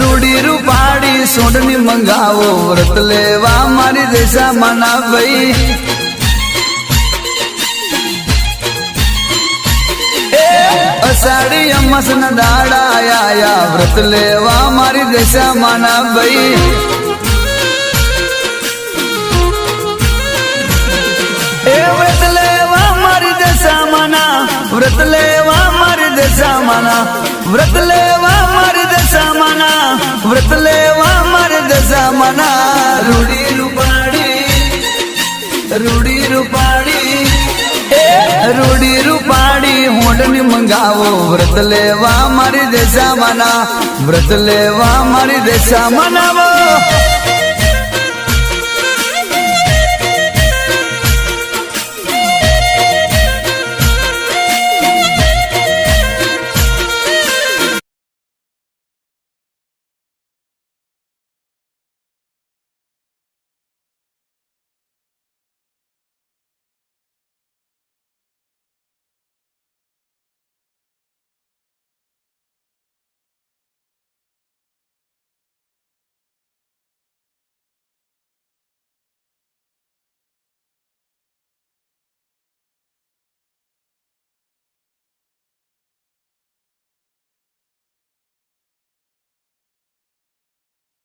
रूड़ी रूपाड़ी सोडनी मंगावो व्रत लेवा मारी देशा मना भाई अषाढ़ी अमस न दाड़ा आया व्रत लेवा मारी देशा मना भाई व्रत लेवा मारी देशा मना व्रत लेवा मारी देशा मना व्रत लेवा मारी देशा मना व्रत लेवा मारी देशा मना रूड़ी रूपाड़ी रूड़ी रूपाड़ी होडनी मंगावो व्रत लेवा मारी देशा मना व्रत लेवा मारी देशा मनावो।